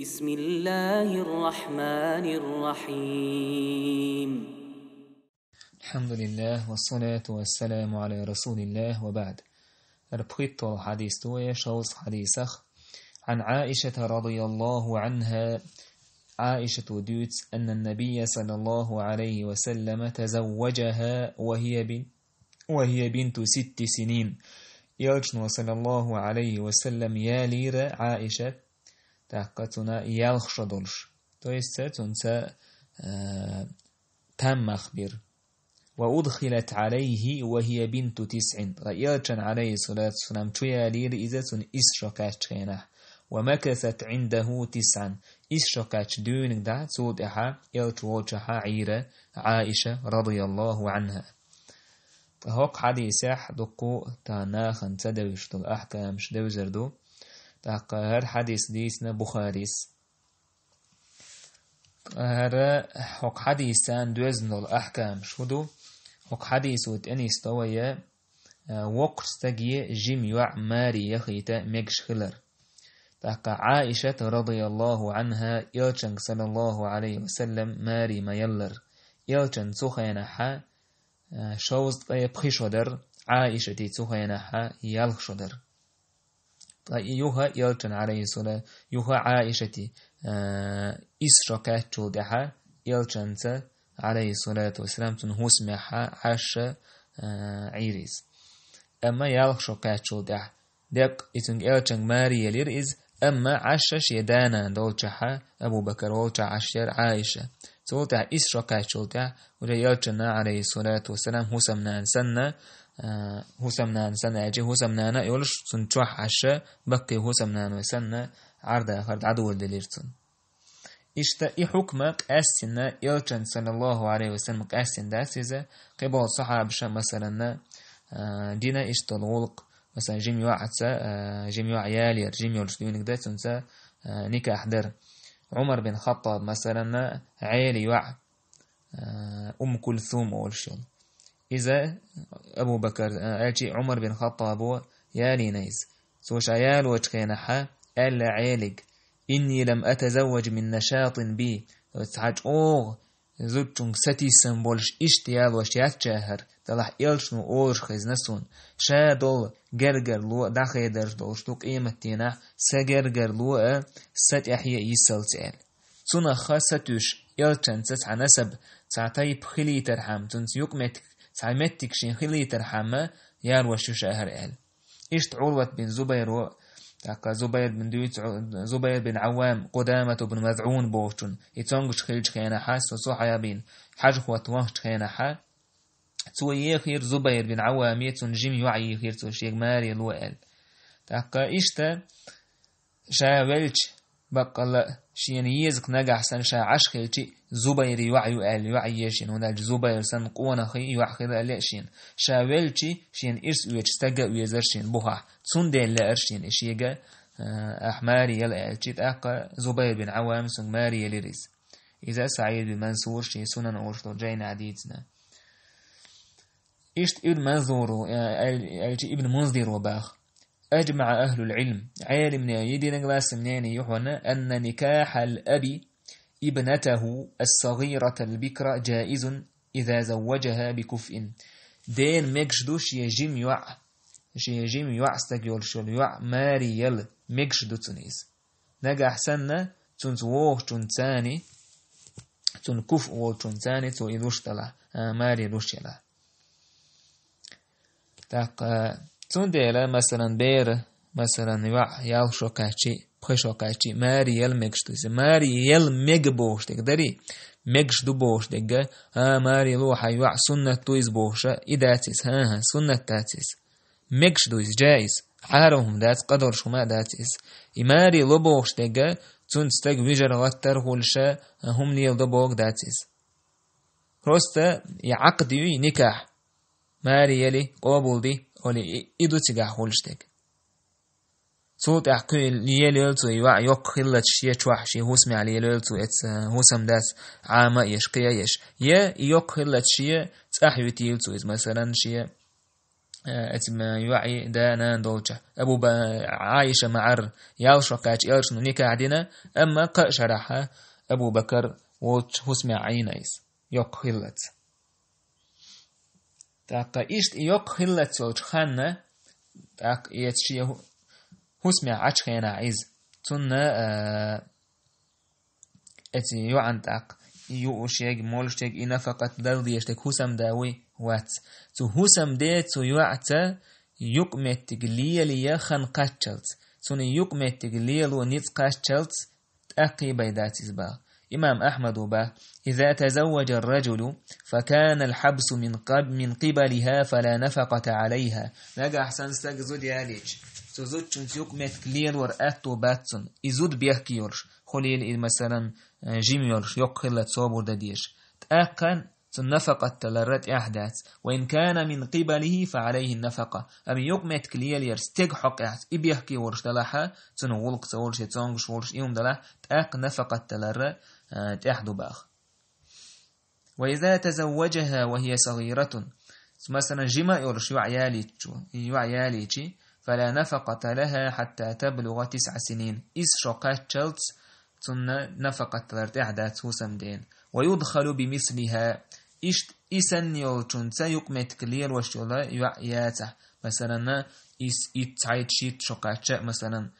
بسم الله الرحمن الرحيم. الحمد لله والصلاة والسلام على رسول الله وبعد. ربخت الحديث توي شوز حديثخ عن عائشة رضي الله عنها. عائشة دوت أن النبي صلى الله عليه وسلم تزوجها وهي بنت 6 سنين. يلجن صلى الله عليه وسلم يالير عائشة تحقتنا يلخشدلش تنسى تم أخبر. وأدخلت عليه وهي بنت 9. يلجن عليه الصلاة والسلام تيالير إذا إسرقات خينه ومكثت عنده 9. إسرقات دون دا صودها يلتوجها عيرة عائشة رضي الله عنها. هوك حديثة دقو تاناخن تدوش دل أحكام شدوزردو تاقهر حديث ديسنا بخاريس هر هوك حديثان دوزن دل أحكام شدو هوك حديث وتأنيس تويا وقت تجي جميع ماري يخيتا ميكش خلر تاقا عائشة رضي الله عنها يلچن صلى الله عليه وسلم ماري ما يلر يلچن سخينها شوز بخشدر عائشة تسخينها يلخشدر يوها يلچن عليه الصلاة يوها عائشة إسرقات جودها يلچن عليه الصلاة والسلام تنهسمها عش عيريز أما يلخشقات جودها دق إتنج يلچن ماري يلير إز أما عشش يدانا دولچها أبو بكر ولچ عشر عائشة سولتا إسرقات جودها ويلچن عليه الصلاة والسلام هسمنان سنة أجي هسمنانا يولش سنتوح عشا بقي هسمنان وسنة عرض فرد عدو الدليرتون إشتا حكمك أسنا يلچن صلى الله عليه وسلم أسن داسيزة قبل صحاب مثلا دينا إشتالغلق مثلا جميع عتسا جميع عيالي جميع الشدوينك دا تنسى نكاح در عمر بن خطاب مثلا عيالي وع أم كلثوم أولشل إذا أبو بكر أجي عمر بن خطاب يالي نيز سوش عيال وجخينها ألا عيالك إني لم أتزوج من نشاط بي وتحاج زوجون ستي سنبولش اشتيال وشيات جاهر تلح إلشنو أورش خيز نسون شادول جرجر لو داخل درج دولشتوك إيمتينا سجرجر لو ست أحياء يسال تعال سونا خاصتوش إلشن تسع نسب تعطيب خلي ترحم تنس يقمتك تعمتك شين خلي ترحم ياروشو شاهر إل إشت عروة بن زبير زبير بن دويت زبير بن عوام قدامة بن مذعون بوشتون يتونغش خيلج خينا حاس وصوحا بين حاج خواتوانش خينا حا تسوي خير زبير بن عوام يتون جيم يوعي خير توشيق ماري الوئل تاقا إشتا شا ولج بقى شين يزق نجح سن شا عش خيلجي زبير يوعي يشين هناك زبير سن قوانا خي يوعي خيدا لأشين شا ولجي شين إرس ويج استقا ويزرشين بوها تسون دين لأرشين إشيغا أحماري يلألجي تاقا زبير بن عوام سن ماري يليريز إذا سعيد بن منصور شي سنن أورشتو جاين عديدنا إشت ابن منظور ابن منذر وباخ أجمع أهل العلم عالم يدين غلاس منين يحونا أن نكاح الأب ابنته الصغيرة البكرة جائز إذا زوجها بكفء دين مجدوش يجيم يوع استقيول شول يوع ماري يل مجدو تنيز نجح سنة تنسوه تنساني تنكف وتنساني تو إذوش تلا ماري روش يلا تاق تنديلا مثلا بير مثلا يوع يالشو كاتشي بخشو كاتشي ماري يل مجدو ماري يل مجبوش تقدري مجدو بوش دقا ماري لوحا يوع سنة تويز بوشا إداتيس ها سنة تاتيس مجدو جائز عارهم دات قدر شما داتيس إماري لبوش دقا تنستق ويجر غتر هولشا هم ليل دبوك داتيس روستا يعقدي نكاح ماري يلي قابل دي ولي إدو تقع هولشتك صوت أحكي ليلتو يوع يوك خلت شيء توحشي هوسمي على ليلتو هوسم داس عامة يشقيا يش يوك خلت شيء تأحيو تيلتو إذ مثلا شيء اتم يوعي دانا دوجة أبو عائشة معر يالشقاج يالشنو نيكا عدنا أما قشرحها أبو بكر ووش هسمع عينيس يوك خلت تاقا إشت يوك خلت سوش خانة تاق يتشي هسمع عشخينا عيز تنا اتي يوعن تاق يوشيك مولشتك إنا فقط دلديشتك هسم داوي وات تو هسم دي تو يوعتا يقمتك ليليا خنقاتشلت توني يقمتك ليلو نتقاتشلت تأقي بيدات إزباغ إمام أحمد با إذا تزوج الرجل فكان الحبس من قبلها فلا نفقة عليها نجا أحسن استجزود ياليش تزود شنت يقمتك ليل ورأتو باتسن إزود بيحكيورش خليل مثلا جيميورش يقخل تصابر دديش تأقن النفقة تلرت أحداث وإن كان من قبله فعليه النفقة أم يقمت كليل يرستيق حق أحد إبيحكي ورش دلحا تنغلق تورش يتزنغش ورش إيوم دلح تأق نفقة تلر تأحدو باخ وإذا تزوجها وهي صغيرة مثلا جمع يورش يعياليتي فلا نفقة لها حتى تبلغ 9 سنين إس شقات شلت تن نفقة تلر أحداث وسمدين ويدخل بمثلها إشت إسن يلتون سيقمت كليل وشولا يعياته مثلا إس إتعيد شيت شقاتشا مثلا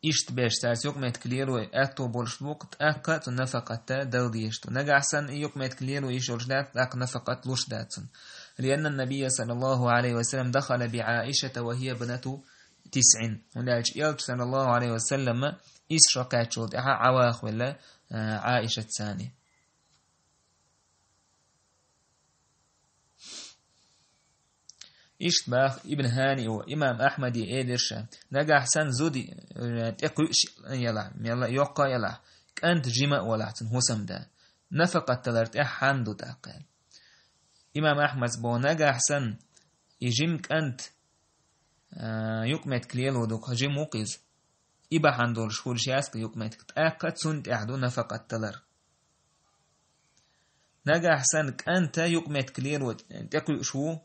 إشت بيش سارس يقمت كليل وأتو بولش بوقت أكت نفقة دلديشتو نجا أحسن يقمت كليل ويشولش دات أك نفقة لوش داتن لأن النبي صلى الله عليه وسلم دخل بعائشة وهي بنت 9 ونالج يلج صلى الله عليه وسلم إس شقاتشو دعا عواخ ولا عائشة الثانية إشت باخ ابن هاني وإمام أحمد إيدرشا نجا حسن زودي تقوش يلا يوقع يلا كأنت جمع ولا حسن هسم دا نفقة تلرت حمدو تاقل إمام أحمد بو نجا حسن يجم كأنت يقمت كليل ودوك جم وقيز إبا حندول شهور شياسك يقمت تأكد سنت أحدو نفقة تلر نجا حسن كأنت يقمت كليل وتقوي شو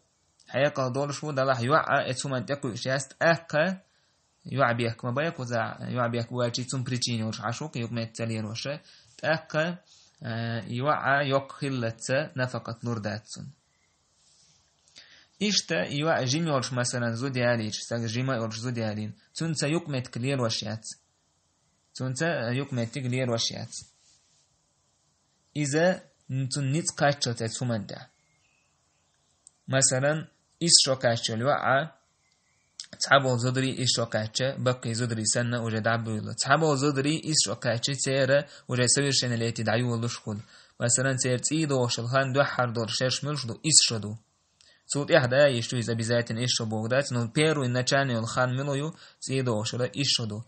حياك دول شو دلح يوعى اتسوما تقوي شياست أكا يوعى بيك ما بايك وزع يوعى بيك واجي تسوم بريتشيني ورش عشوك يقمت تلير وشا تأكا يوعى يقخلت نفقة لورداتسون إشتا يوعى جيمي ورش مثلا زودي عليش ساق جيمي ورش زودي علين تنسى يقمت كلير وشيات تنسى يقمت كلير وشيات إذا نتن نتقاتشل تتسومن دا مثلا إيش شوكاتشل يوعى تحبو زدري إيش شوكاتشل بقي زدري سنة وجد عبوله تحبو زدري إيش شوكاتشل سيرة وجد سوير شن اللي تدعيو اللشكل مثلا سير تيدو وشلخان دوحر دور شرش ملشدو إيش شدو صوت إحدى يشتو إذا بذات إيش شبوغدات نو بيرو إن نشاني والخان ملويو تيدو وشلا إيش شدو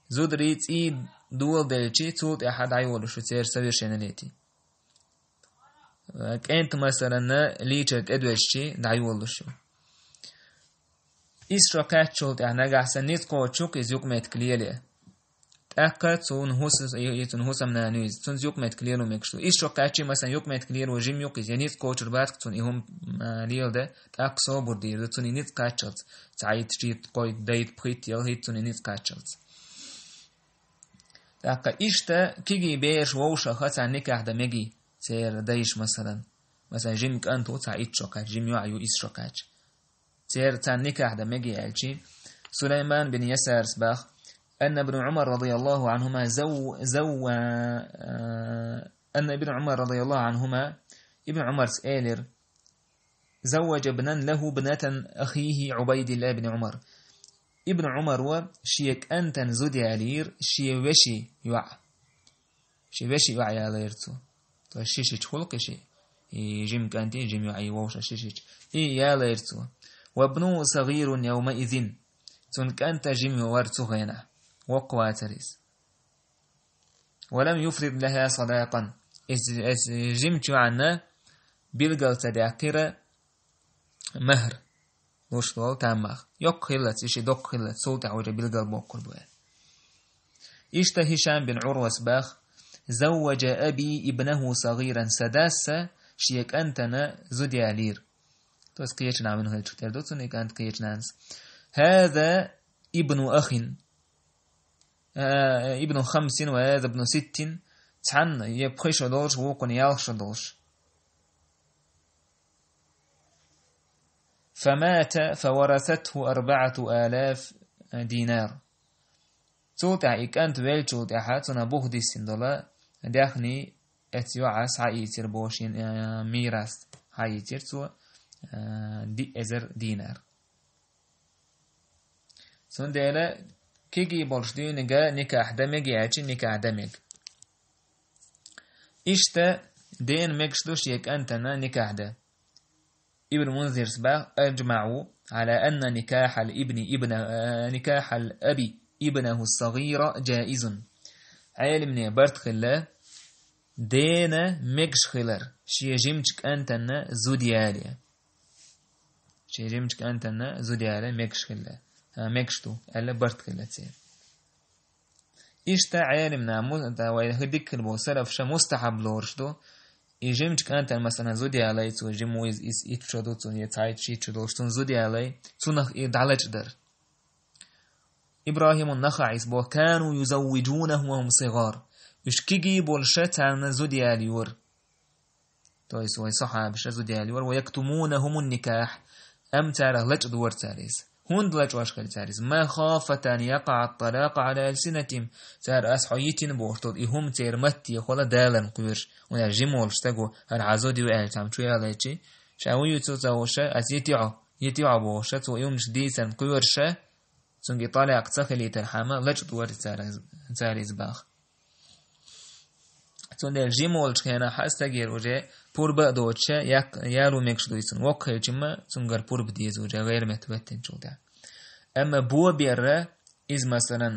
زدري تيد دول دلشي صوت إحد عيولو شو سير سوير شن اللي كأنت مثلا ليشت إدوشي دعيولو شو إيش شوكاتشل تعنى أحسن نتقو تشوك إز يقمت كليلة تأكد سون هوسم نانويز تون يقمت كليلو مكشتو إيش شوكاتشي مثلا يقمت كليلو جيم يقيز يعني نتقو ترباتك تون إهم ليل ده تأك صابر دير تون نتقاتشلت تعيد شيت قوي دايت بخيت يل هيت تون نتقاتشلت تأكد إيش تا كيجي بيش ووشا خاصة نكاح دا مجي سير دايش مثلا جيم كأنتو تعيد شوكات جيم يعيو إيش شوكاتش سير تان نكاح دا مجي ألشي سليمان بن يسار سباخ أن ابن عمر رضي الله عنهما أن ابن عمر رضي الله عنهما ابن عمر سئلر زوج ابنا له بنة أخيه عبيد الله بن عمر ابن عمر وشيك أنتن زودي علير شي وشي يوع يا ليرتو تو شيشي تخلق شي جيم كانتي جيم يوعي ووش شيشي يا ليرتو وابنه صغير يومئذ تن كانت جيم ورتو غينا وقواتريس ولم يفرض لها صداقا جيمت عنا بلغل تداكرة مهر وش طول تامخ يقخلت إشي دقخلت صوت عوجة بلغل بوكر بوه إشتا هشام بن عروة سباخ زوج أبي ابنه صغيرا سداسة شيك أنتنا زدي علير توس قيتنا منه هالشتير دوتون كانت قيتنانس هذا ابن أخ ابن 5 وهذا ابن 6 تحن يبخيش دولش وقن يالش دولش فمات فورثته 4000 دينار توتع إكانت ويلشوت أحاتنا بوهدي السندولا داخني اتيوعس حايتر بوشين ميراس حايتر تو دي ازر دينار سندلا كيجي بولشدي نجا نكاح دمج ياتي نكاح دمج إشتا دين مكشدوش يك أنتنا نكاح ده ابن منذر سباق أجمعوا على أن نكاح نكاح الأبي ابنه الصغير جائز عالمني برت خلا دينا مكش خلر شي جمتك أنتنا زودياليا شي جمتك أنتنا زودياليا مكش خلا مكشتو ألا برت خلا تسير إشتا عالمنا وهديك الموسلف شا مستحب لورشدو يجمتك أنت مثلا زوديالي تو جمو يتشدو تو يتعيد شي تشدوشتون زوديالي تونخ إدعلج در إبراهيم النخعي سبو كانوا يزوجونه وهم صغار يشكيجي بولشتان زودياليور تويس وي صحاب زودياليور ويكتمونهم النكاح أم تاره لج دور تاريس هون دلج واشكال تاريس ما خافة أن يقع الطلاق على ألسنتهم تار أسحيتين بوشتود إهم تير متي خلا دالن قيرش ونرجمول شتاقو العزودي وآلتام شوية عليكي شاوي يتوزاوشا يتيعو بوشا تو يومش ديسان قيرشا سنجي طالع تخلي ترحمة لج دور تاريس باخ تون جيمول كان حاستغير وجه پور دوچه يالو مكش دويسن وقه جما تونغر پور بديز وجه غير متوتن جودا اما بو بير از مثلا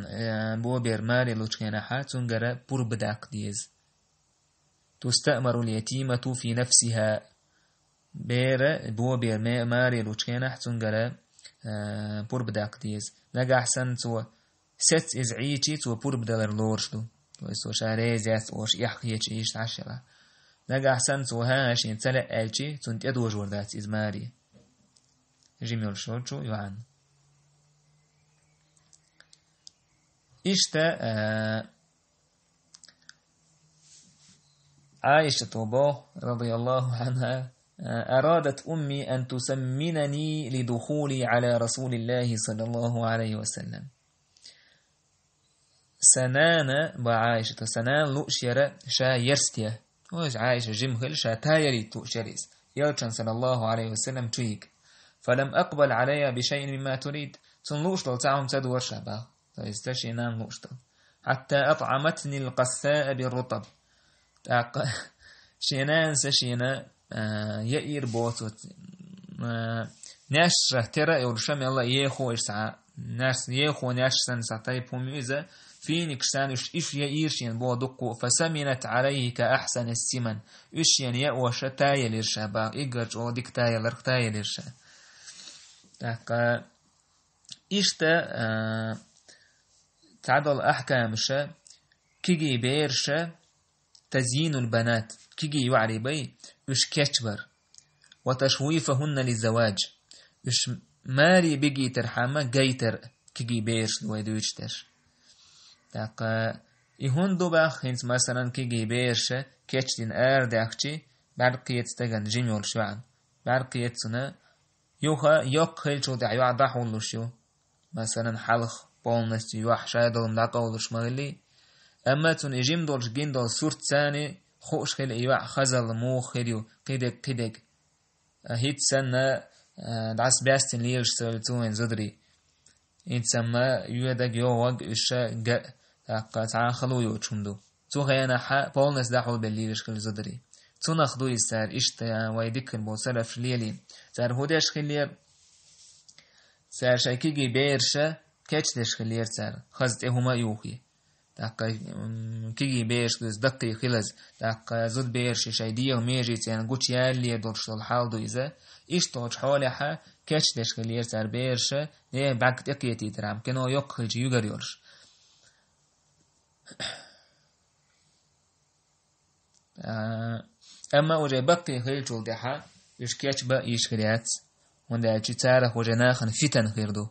بو بير ماري لوچ كان ح تونغر پور بداق ديز تستأمر اليتيمة في نفسها بير بو بير ماري لوچ كان ح تونغر پور بداق ديز نجا احسن تو ست ازعيتي تو پور بدلر لورشدو ويسو شاريزيس وش يحكيش إيش عشرة نجا أحسن سوهاش ينتلق ألشي تنت أدوج وردات إزماري جيميول شوشو يوعن إشتا عائشة طوباه رضي الله عنها أرادت أمي أن تسمنني لدخولي على رسول الله صلى الله عليه وسلم سنانا بعائشة سنان لؤشيرة شا يرستيه وش عائشة جمهل شا تايري تؤشريس يلشن صلى الله عليه وسلم تريك فلم أقبل عليها بشيء مما تريد تنلوشتل تعهم تدور شابه فيستشينان لوشتل حتى أطعمتني القساء بالرطب شينان سشينا يئير بوتوت ناشرة ترى يورشم الله يخو إرسع ناس يخو ناشسن سعطي بوميزة فين كسانش إيش يئيرشين بو دقو فسمنت عليه كأحسن السمن إيش يأوش تايل إرشابا إيجرج أو ديك تايل تايل إرشا تاقا إيشتا تعدل أحكام شا كيجي بيرشا تزيين البنات كيجي يوعري بي إيش كتبر وتشويفهن للزواج إيش ماري بيجي ترحمة جيتر كيجي بيرش لويدويشتر تاقا إهون دو باخ هنس مثلا كيجي بيرشا كيتشتين داخشي برقيت تغن جيميول شوعن برقيت سنة يوخا يوخيل شو دع يوعدح ولوشيو مثلا حلخ بولنس يوح شايدل ملاقا ولوش مغلي أما تون إجيم دولش جين دول سورت ثاني خوش خيل إيوع خزل مو خيليو قيدك هيت سنة دعس باستن ليلش سوالتوين زدري إن سما يودك يوغ إشا جاء تعان خلو يوچوندو تو غيانا حا بولنس دحول بالليلش خل زدري تو نخدو يسار إشتا ويدك الموسلف ليلين سار هودش خلير سار شاكيجي بيرشا كاتش خلير سار خزت هما يوخي تاقا كيجي بيرش دوز دقي خلز تاقا زود بيرش شايديه وميجي تيان قوش يالي دولش الحال دو إذا إشتوش حولها كاتش خلير سار بيرشا نيه بعد تقيتي ترام كنو يوخيجي يوغريورش أما أوجي بقي خيل جولدها يشكيش بقى يشكريات وندعي تارخ وجناخن فتن خير دو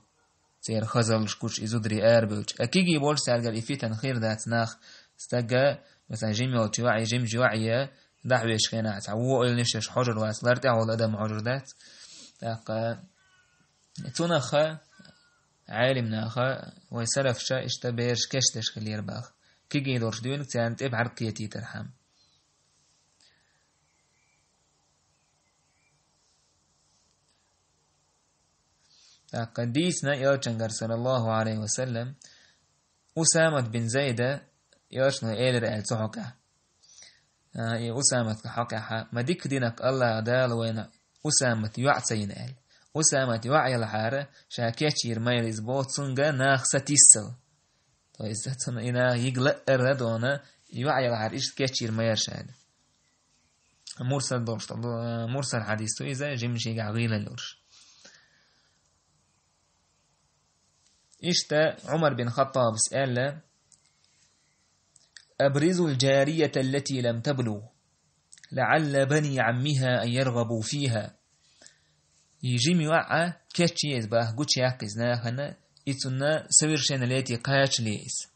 سير خزل شكوش إزودري أربوش أكيجي بول سالجل إفتن خير دات ناخ استجا مثلا جيمي وتوعي جيم جوعية دعويش خينا تعوو إلنشش حجر واسلرت أول أدم حجر دات تاق تونخ عالمنا خا ويسرف شا اشتبيرش كشتش خلير باخ كيجي دورش ديونك تانت بعرقيتي ترحم قديسنا يرجنجر صلى الله عليه وسلم أسامة بن زيدة يرشنا إيلر إل تحكا أسامة كحكا ما ديك دينك الله دال وين أسامة يعطين إل أسامة يعي الحارة شاكيتشير ميريز بوتسونغا ناخ ستيسل تو إذا إنا يقلق الردونا يعي الحارة إيش كيتشير ميرشاد مرسل دورش مرسل حديث تو إذا جمشي قاعدين اللورش إشتا عمر بن خطاب سأل أبرزوا الجارية التي لم تبلغ لعل بني عمها أن يرغبوا فيها يجيمي وعا كاتشي يزباه قوش يقزنا خنا إتنا سويرشن التي قاش ليس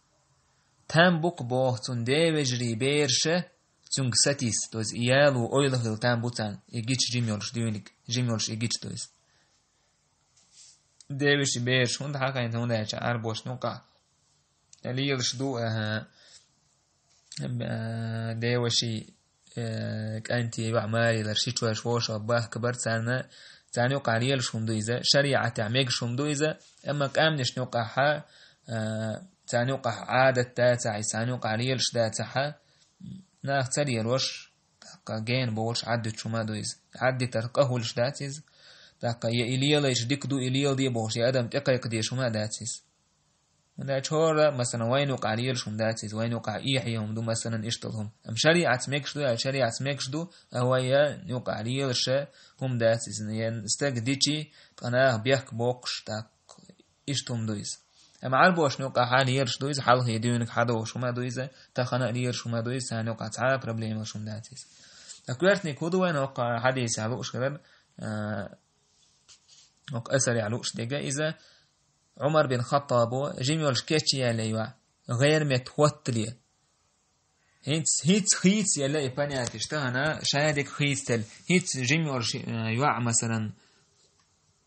تنبق بوه تندي وجري بيرشة تنك ستيس توز إيالو أيلغل تنبوتان إيجيش جيميولش ديونيك جيميولش إيجيش توز ديوش بيرش هند حقا انت هند هيش عربوش نوقع اللي يرشدو ديوشي كأنتي وعماري لرشيت وشوش وباه كبر تاني وقع ليلش هم دويزة شريعة تعميقش هم دويزة اما كامنش نوقع حا تاني وقع عادة تاتعي تاني وقع ليلش داتحا ناخ تالي روش جين بولش عدت شما دويز عدت ترقهولش داتيز تاقا يا إليال يشدك دو إليال دي بوش يا أدم تقايق دي شما داتيس ودا شورا مثلا وين وقع ليل شم داتيس وين وقع إيحيهم دو مثلا إشتلهم أم شريعة ميكش دو يا شريعة ميكش دو أهويا يوقع ليل شا هم داتيس ين استاق ديشي تناه بيحك بوقش تاق إشتهم دويز أم عربوش نوقع حالي يرش دويز حاله يديونك حدو شما دويزة تخنا ليل شما دويز هنوقع تعالى بروبليم شم داتيس تكويرتني كودو وين وقع حديث علوش كذا وق أثر علوش دقا إذا عمر بن خطاب جيميولش كيتشي ليوا غير متوتلية هيت خيت يلا يباني تشتهنا شادك خيتل هيت جيميولش يوا مثلا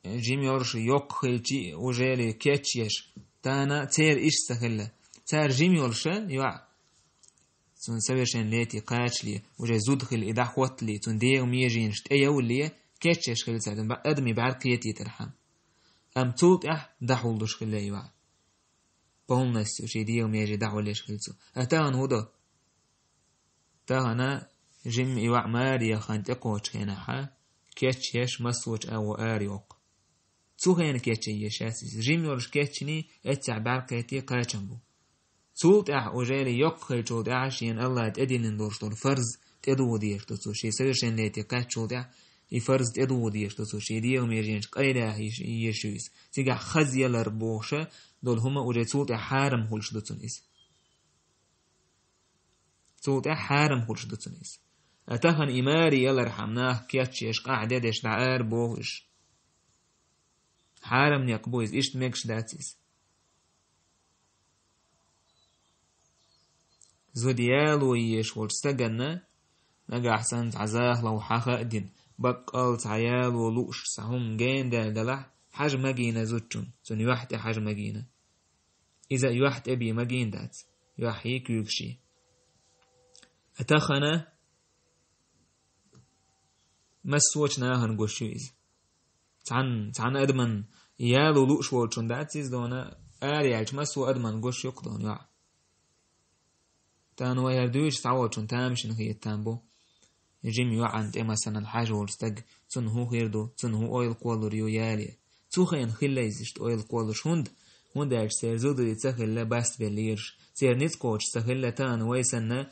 جيميولش يوك خيتشي وجيلي كيتشيش تانا تير إيش سهلة تار جيميولش يوا تنسويشن ليتي قاتلي وجي زودخل إذا خوتلي تندير ميجينش تأيولي كيتشيش خلي ساعدن أدمي بعرقيتي ترحم أم تولت دحولدوش خلي يوا بولنس وشي ديوم يجي دحوليش خلسو أتاهن هودا تاهنا جيم يوا ماريا خانت اقوش هنا كيتشيش مسوش أو آريوق تسوخين كيتشيش أسيس جيم يورش كيتشني اتع بعرقيتي قاچنبو تولت وجالي يوق خلچود شين الله تأدين ندورش دول فرز تأدو ديش تسو شي سويشن ليتي قاچود يفرز تدو ديش تسو شي ديوم يجينش قيدا يشويس تيجا خزيلر بوشة دول هما وجي تسوط حارم هولش دوتونيس تسوط حارم هولش دوتونيس أتاهن إماري يلا رحمناه كياتشيش قاعدة ديش دعار بوش حارم نيقبويز إيش ميكش داتيس زوديالو يش ورستقنا نجا أحسن عزاه لو حاخا دين بقال تعيال ولوش سهم جين دلح حاج مجينة زوجون سن يوحت حاج مجينة إذا يوحت أبي مجين دات يوحيك يكشي أتخنا مسوش ناهن قشيز تعن أدمن يالو لوش والشون داتيز دونا آريالش مسو أدمن قش يقدون يوح تانو يردوش تعوضشون تامشن هي التامبو جيم يوعند مثلا الحاجة ورستج تنهو غيردو تنهو أويل قوالو ريو يالي تخين خليزشت أويل قوالو شوند هنداش سير زودو يتسخل باست بالليرش سير نتقوش سخل تان ويسن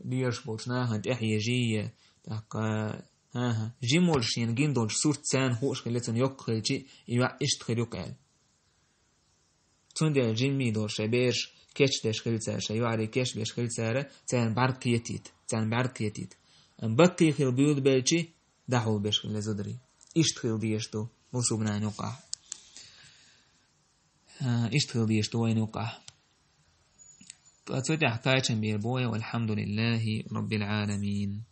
ليرش بوشنا هند إحيا جية تاقا جيمولش ينجين دولش سورت سان هوش خلتن يوك خلجي يوع إشت خليوك عال تندي جيمي دولش بيرش كيش داش خلتار شيوعري كيش بيش خلتاره تان بعرقيتيت تان بعرقيتيت أم بقي خل بيود بيلشي دحول بيش خل زدري اشتغل ديشتو وصبنا نقع اشتغل ديشتو وين نقع فأتفتح كايتشن بيربوية والحمد لله رب العالمين.